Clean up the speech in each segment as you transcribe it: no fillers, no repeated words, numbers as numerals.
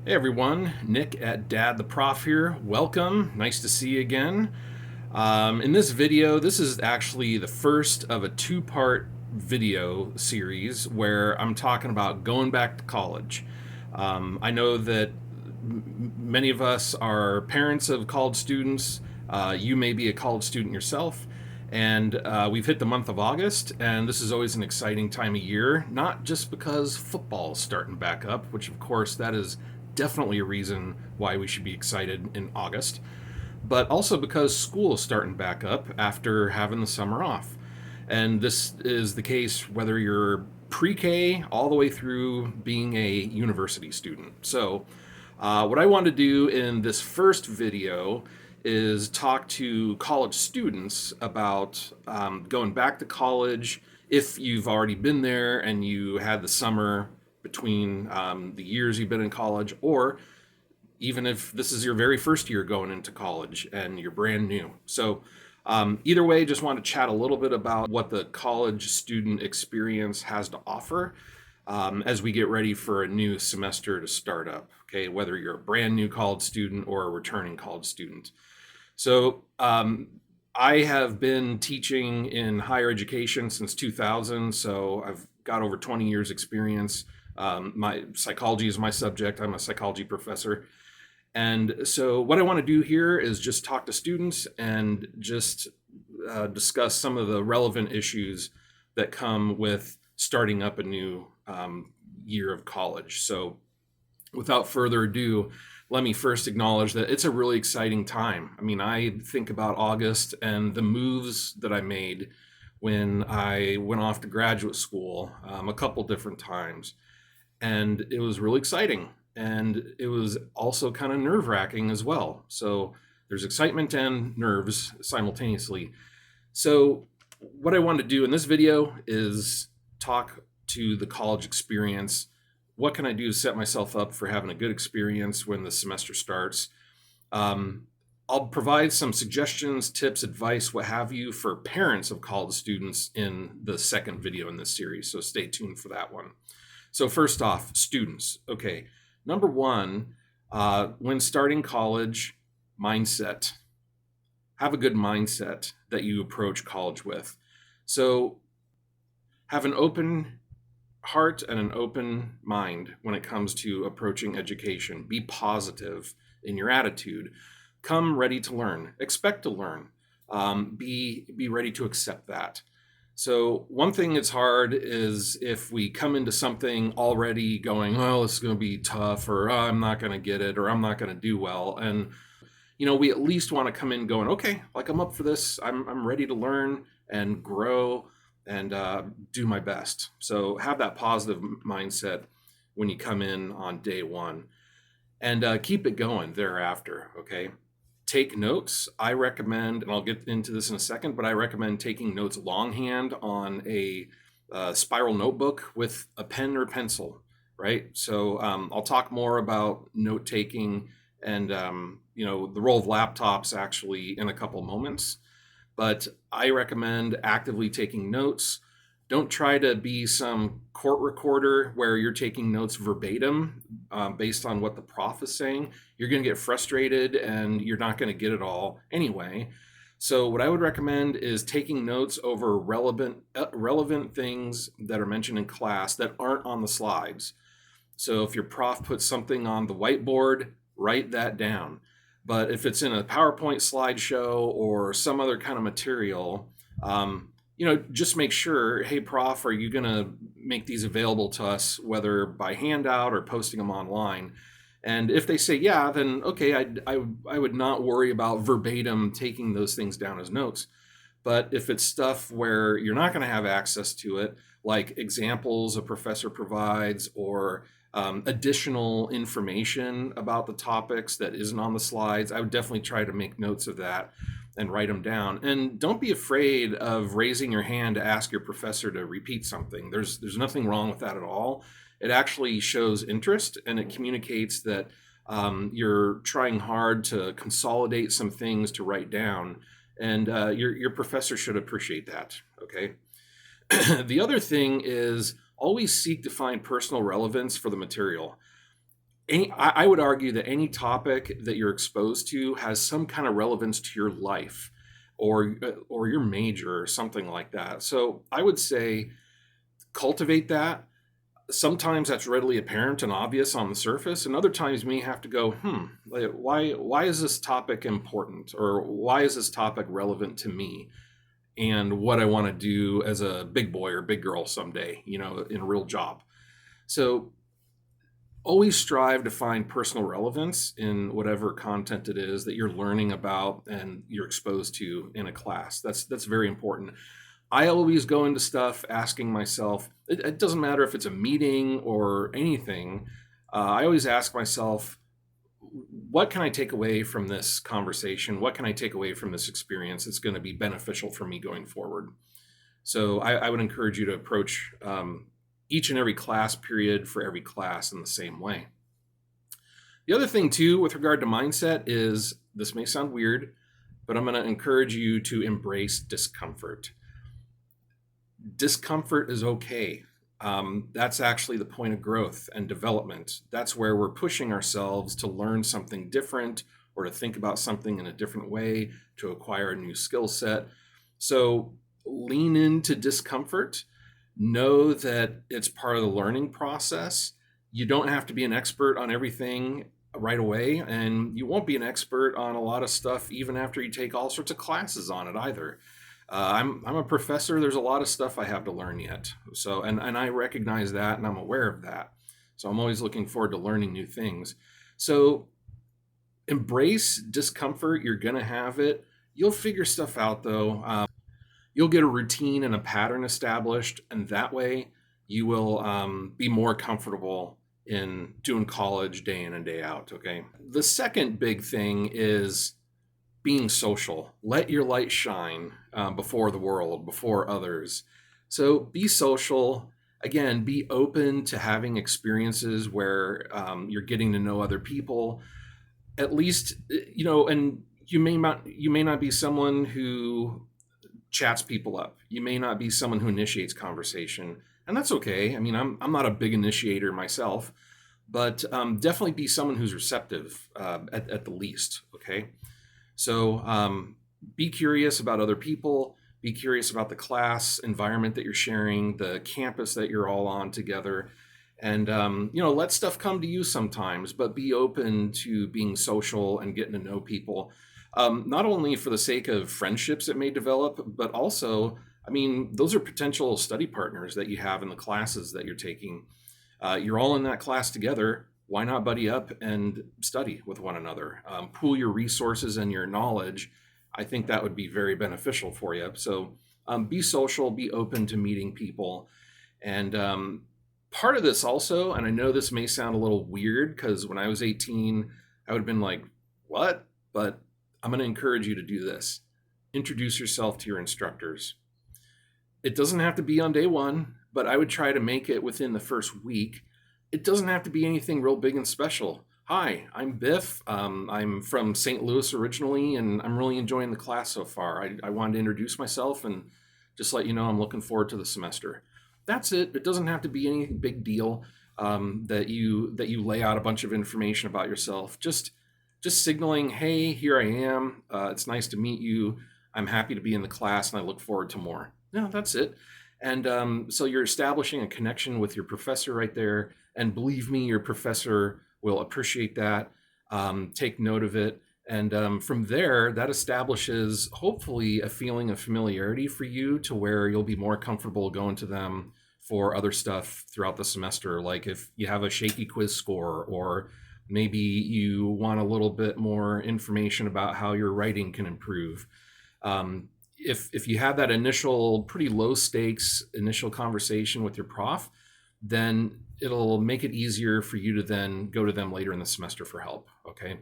Hey everyone, Nick at Dad the Prof here. Welcome. Nice to see you again. In this video, this is actually the first of a two-part video series where I'm talking about going back to college. I know that many of us are parents of college students. You may be a college student yourself. And we've hit the month of August, and this is always an exciting time of year, not just because football is starting back up, which of course that is definitely a reason why we should be excited in August, but also because school is starting back up after having the summer off. And this is the case whether you're pre K all the way through being a university student. So, what I want to do in this first video is talk to college students about going back to college if you've already been there and you had the summer between the years you've been in college, or even if this is your very first year going into college and you're brand new. So, either way, just want to chat a little bit about what the college student experience has to offer as we get ready for a new semester to start up. Okay, whether you're a brand new college student or a returning college student. So, I have been teaching in higher education since 2000, so I've got over 20 years experience. My psychology is my subject. I'm a psychology professor. And so, what I want to do here is just talk to students and just discuss some of the relevant issues that come with starting up a new year of college. So, without further ado, let me first acknowledge that it's a really exciting time. I mean, I think about August and the moves that I made when I went off to graduate school a couple different times. And it was really exciting. And it was also kind of nerve wracking as well. So there's excitement and nerves simultaneously. So, what I want to do in this video is talk to the college experience. What can I do to set myself up for having a good experience when the semester starts? I'll provide some suggestions, tips, advice, what have you, for parents of college students in the second video in this series. So stay tuned for that one. So first off, students. Okay, number one, when starting college, mindset. Have a good mindset that you approach college with. So have an open heart and an open mind when it comes to approaching education. Be positive in your attitude. Come ready to learn. Expect to learn. Be ready to accept that. So one thing that's hard is if we come into something already going, oh, this is going to be tough, or oh, I'm not going to get it, or I'm not going to do well. And, we at least want to come in going, okay, like I'm up for this. I'm ready to learn and grow and do my best. So have that positive mindset when you come in on day one and keep it going thereafter. Okay. Take notes. I recommend, and I'll get into this in a second, but I recommend taking notes longhand on a spiral notebook with a pen or pencil, right? So I'll talk more about note taking and the role of laptops actually in a couple moments. But I recommend actively taking notes. Don't try to be some court recorder where you're taking notes verbatim based on what the prof is saying. You're going to get frustrated and you're not going to get it all anyway. So what I would recommend is taking notes over relevant things that are mentioned in class that aren't on the slides. So if your prof puts something on the whiteboard, write that down. But if it's in a PowerPoint slideshow or some other kind of material, just make sure, hey, prof, are you going to make these available to us, whether by handout or posting them online? And if they say, yeah, then okay, I would not worry about verbatim taking those things down as notes. But if it's stuff where you're not going to have access to it, like examples a professor provides or additional information about the topics that isn't on the slides, I would definitely try to make notes of that and write them down. And don't be afraid of raising your hand to ask your professor to repeat something. There's nothing wrong with that at all. It actually shows interest and it communicates that you're trying hard to consolidate some things to write down. And your professor should appreciate that, okay? The other thing is always seek to find personal relevance for the material. I would argue that any topic that you're exposed to has some kind of relevance to your life or your major or something like that. So I would say cultivate that. Sometimes that's readily apparent and obvious on the surface, and other times you may have to go, like, why is this topic important, or why is this topic relevant to me and what I want to do as a big boy or big girl someday, in a real job. So always strive to find personal relevance in whatever content it is that you're learning about and you're exposed to in a class. That's very important. I always go into stuff asking myself, it doesn't matter if it's a meeting or anything. I always ask myself, what can I take away from this conversation? What can I take away from this experience that's going to be beneficial for me going forward? So I would encourage you to approach each and every class period for every class in the same way. The other thing too, with regard to mindset, is this may sound weird, but I'm going to encourage you to embrace discomfort. Discomfort is okay. That's actually the point of growth and development. That's where we're pushing ourselves to learn something different or to think about something in a different way, to acquire a new skill set. So lean into discomfort. Know that it's part of the learning process. You don't have to be an expert on everything right away, and you won't be an expert on a lot of stuff even after you take all sorts of classes on it either. I'm a professor. There's a lot of stuff I have to learn yet. So, and I recognize that, and I'm aware of that. So I'm always looking forward to learning new things. So embrace discomfort. You're going to have it. You'll figure stuff out though. You'll get a routine and a pattern established, and that way you will be more comfortable in doing college day in and day out. Okay. The second big thing is being social. Let your light shine before the world, before others. So be social. Again, be open to having experiences where you're getting to know other people. At least, and you may not be someone who chats people up. You may not be someone who initiates conversation, and that's okay. I mean, I'm not a big initiator myself, but definitely be someone who's receptive at the least. Okay. So be curious about other people, be curious about the class environment that you're sharing, the campus that you're all on together, and let stuff come to you sometimes, but be open to being social and getting to know people, not only for the sake of friendships that may develop, but also, I mean, those are potential study partners that you have in the classes that you're taking. You're all in that class together. Why not buddy up and study with one another? Pool your resources and your knowledge. I think that would be very beneficial for you. So be social, be open to meeting people. And part of this also, and I know this may sound a little weird because when I was 18, I would have been like, what? But I'm going to encourage you to do this. Introduce yourself to your instructors. It doesn't have to be on day one, but I would try to make it within the first week. It doesn't have to be anything real big and special. Hi, I'm Biff. I'm from St. Louis originally, and I'm really enjoying the class so far. I wanted to introduce myself and just let you know I'm looking forward to the semester. That's it. It doesn't have to be any big deal that you lay out a bunch of information about yourself. Just signaling, hey, here I am. It's nice to meet you. I'm happy to be in the class, and I look forward to more. No, that's it. And so you're establishing a connection with your professor right there. And believe me, your professor will appreciate that, take note of it. And from there, that establishes hopefully a feeling of familiarity for you to where you'll be more comfortable going to them for other stuff throughout the semester. Like if you have a shaky quiz score, or maybe you want a little bit more information about how your writing can improve. If you have that initial pretty low stakes initial conversation with your prof, then it'll make it easier for you to then go to them later in the semester for help. Okay.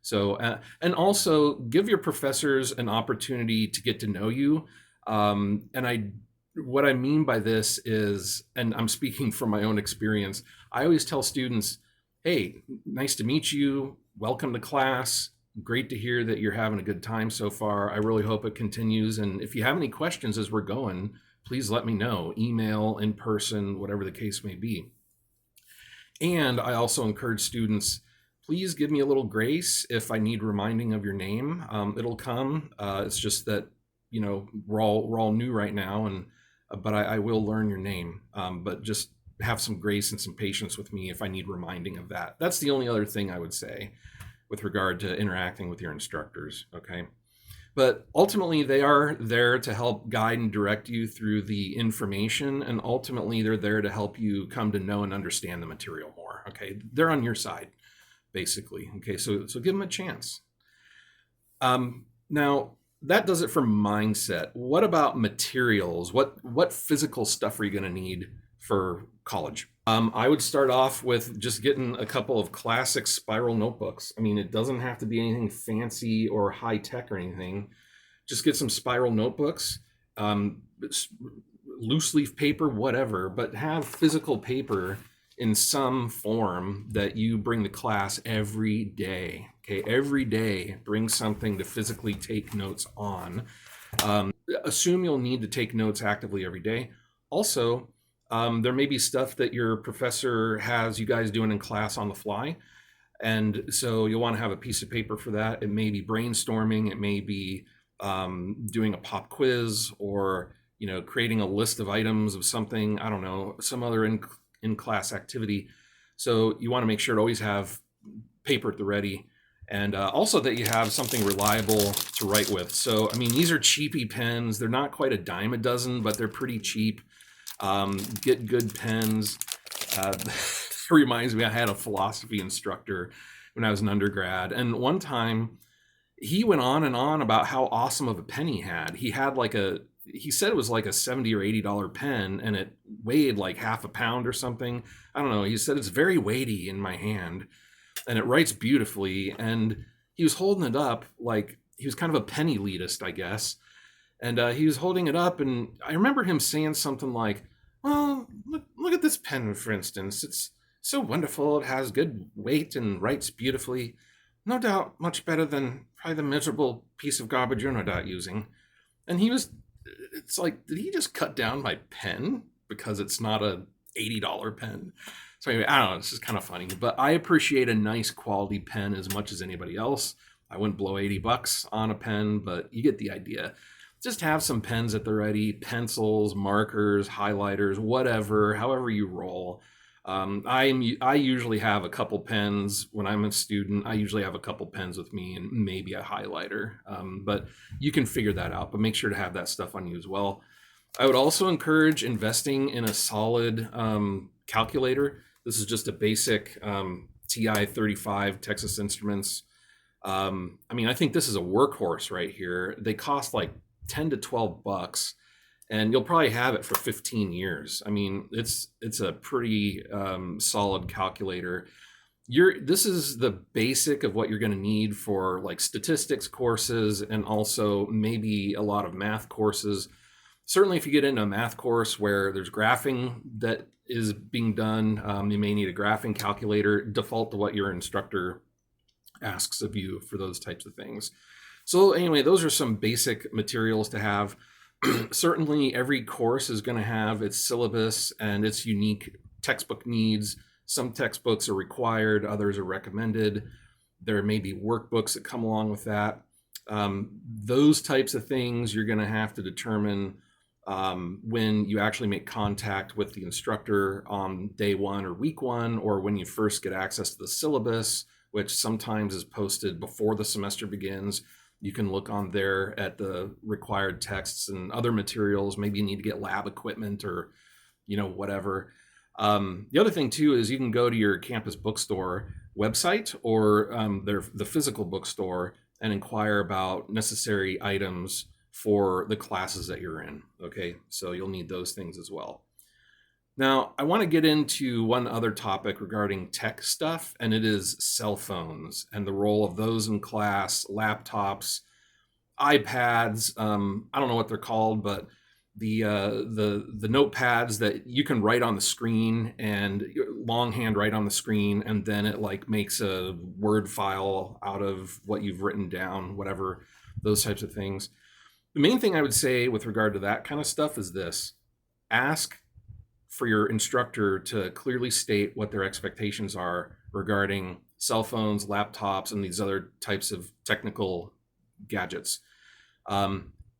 So, and also give your professors an opportunity to get to know you. What I mean by this is, and I'm speaking from my own experience, I always tell students, hey, nice to meet you. Welcome to class. Great to hear that you're having a good time so far. I really hope it continues. And if you have any questions as we're going, please let me know. Email, in person, whatever the case may be. And I also encourage students, please give me a little grace if I need reminding of your name. It'll come. It's just that, we're all new right now, and but I will learn your name. But just have some grace and some patience with me if I need reminding of that. That's the only other thing I would say with regard to interacting with your instructors. Okay. But ultimately, they are there to help guide and direct you through the information, and ultimately, they're there to help you come to know and understand the material more. Okay, they're on your side, basically. Okay, so give them a chance. Now that does it for mindset. What about materials? What physical stuff are you going to need for college? I would start off with just getting a couple of classic spiral notebooks. I mean, it doesn't have to be anything fancy or high tech or anything. Just get some spiral notebooks, loose leaf paper, whatever, but have physical paper in some form that you bring to class every day. Okay, every day, bring something to physically take notes on. Assume you'll need to take notes actively every day. Also, there may be stuff that your professor has you guys doing in class on the fly. And so you'll want to have a piece of paper for that. It may be brainstorming. It may be doing a pop quiz, or creating a list of items of something. I don't know, some other in-class activity. So you want to make sure to always have paper at the ready, and also that you have something reliable to write with. So I mean, these are cheapy pens. They're not quite a dime a dozen, but they're pretty cheap. Get good pens. Reminds me, I had a philosophy instructor when I was an undergrad, and one time he went on and on about how awesome of a pen he had. He had he said it was like a $70 or $80 pen, and it weighed like half a pound or something. I don't know. He said it's very weighty in my hand, and it writes beautifully. And he was holding it up like he was kind of a pen elitist, I guess. And he was holding it up, and I remember him saying something like, "Well, look at this pen, for instance. It's so wonderful. It has good weight and writes beautifully. No doubt much better than probably the miserable piece of garbage you're no doubt using." And it's like, did he just cut down my pen because it's not a $80 pen? So anyway, I don't know, it's just kind of funny. But I appreciate a nice quality pen as much as anybody else. I wouldn't blow $80 on a pen, but you get the idea. Just have some pens at the ready, pencils, markers, highlighters, whatever, however you roll. I usually have a couple pens when I'm a student. I usually have a couple pens with me and maybe a highlighter, but you can figure that out. But make sure to have that stuff on you as well. I would also encourage investing in a solid calculator. This is just a basic TI-35 Texas Instruments. I mean, I think this is a workhorse right here. They cost like 10 to 12 bucks. And you'll probably have it for 15 years. I mean, it's a pretty solid calculator. This is the basic of what you're going to need for like statistics courses, and also maybe a lot of math courses. Certainly, if you get into a math course where there's graphing that is being done, you may need a graphing calculator. Default to what your instructor asks of you for those types of things. So anyway, those are some basic materials to have. Certainly every course is going to have its syllabus and its unique textbook needs. Some textbooks are required, others are recommended. There may be workbooks that come along with that. Those types of things you're going to have to determine when you actually make contact with the instructor on day one or week one, or when you first get access to the syllabus, which sometimes is posted before the semester begins. You can look on there at the required texts and other materials. Maybe you need to get lab equipment or, whatever. The other thing too is you can go to your campus bookstore website or the physical bookstore and inquire about necessary items for the classes that you're in. Okay, so you'll need those things as well. Now, I want to get into one other topic regarding tech stuff, and it is cell phones and the role of those in class, laptops, iPads. I don't know what they're called, but the notepads that you can write on the screen and longhand write on the screen, and then it like makes a Word file out of what you've written down, whatever, those types of things. The main thing I would say with regard to that kind of stuff is this: ask for your instructor to clearly state what their expectations are regarding cell phones, laptops, and these other types of technical gadgets.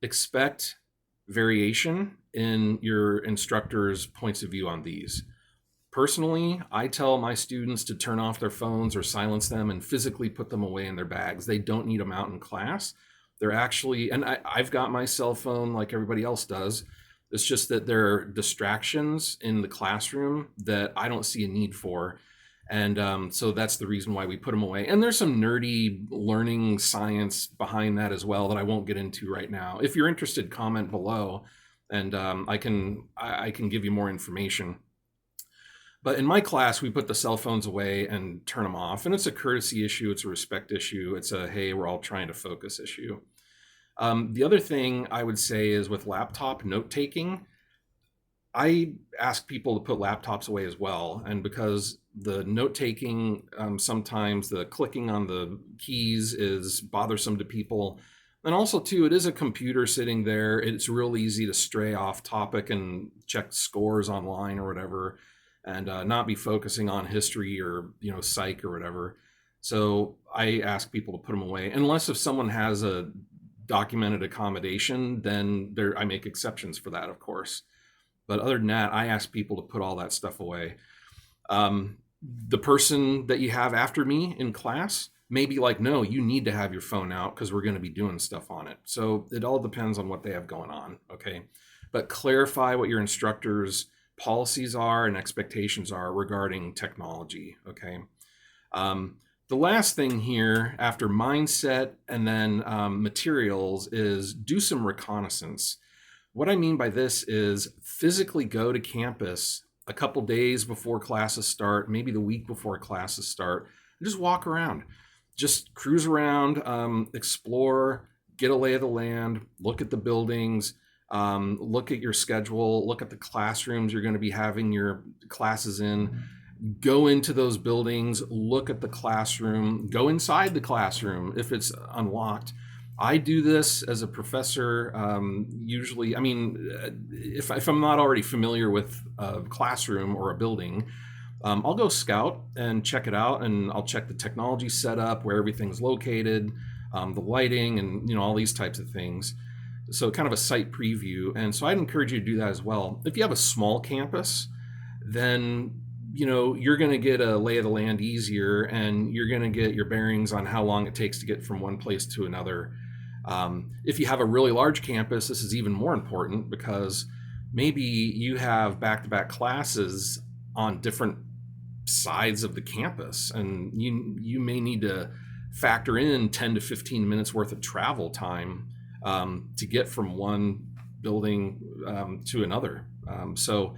Expect variation in your instructor's points of view on these. Personally, I tell my students to turn off their phones or silence them and physically put them away in their bags. They don't need them out in class. They're actually, and I've got my cell phone like everybody else does. It's just that there are distractions in the classroom that I don't see a need for. And so that's the reason why we put them away. And there's some nerdy learning science behind that as well that I won't get into right now. If you're interested, comment below, and I can give you more information. But in my class, we put the cell phones away and turn them off. And it's a courtesy issue. It's a respect issue. It's a, hey, we're all trying to focus issue. The other thing I would say is with laptop note taking, I ask people to put laptops away as well. And because the note taking, sometimes the clicking on the keys is bothersome to people. And also too, it is a computer sitting there. It's real easy to stray off topic and check scores online or whatever, and not be focusing on history or, psych or whatever. So I ask people to put them away, unless if someone has a documented accommodation, then I make exceptions for that, of course. But other than that, I ask people to put all that stuff away. The person that you have after me in class may be like, no, you need to have your phone out because we're going to be doing stuff on it. So it all depends on what they have going on, okay? But clarify what your instructor's policies are and expectations are regarding technology, okay? The last thing here after mindset and then materials is do some reconnaissance. What I mean by this is physically go to campus a couple days before classes start, maybe the week before classes start, and just walk around. Just cruise around, explore, get a lay of the land, look at the buildings, look at your schedule, look at the classrooms you're going to be having your classes in. Go into those buildings, look at the classroom, go inside the classroom if it's unlocked. I do this as a professor, usually. I mean, if I'm not already familiar with a classroom or a building, I'll go scout and check it out, and I'll check the technology setup, where everything's located, the lighting, and all these types of things. So kind of a site preview. And so I'd encourage you to do that as well. If you have a small campus, then you're going to get a lay of the land easier, and you're going to get your bearings on how long it takes to get from one place to another. If you have a really large campus, this is even more important, because maybe you have back-to-back classes on different sides of the campus, and you may need to factor in 10 to 15 minutes worth of travel time to get from one building to another. So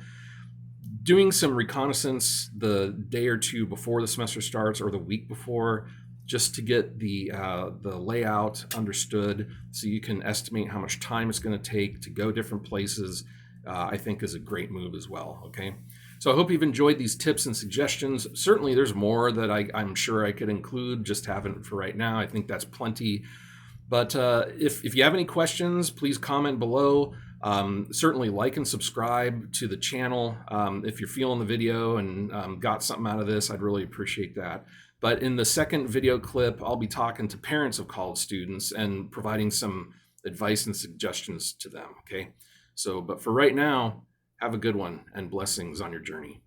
doing some reconnaissance the day or two before the semester starts, or the week before, just to get the layout understood, so you can estimate how much time it's going to take to go different places, I think is a great move as well, okay? So I hope you've enjoyed these tips and suggestions. Certainly there's more that I'm sure I could include, just haven't for right now. I think that's plenty. But if you have any questions, please comment below. Certainly like and subscribe to the channel. If you're feeling the video and got something out of this, I'd really appreciate that. But in the second video clip, I'll be talking to parents of college students and providing some advice and suggestions to them, okay? So, but for right now, have a good one, and blessings on your journey.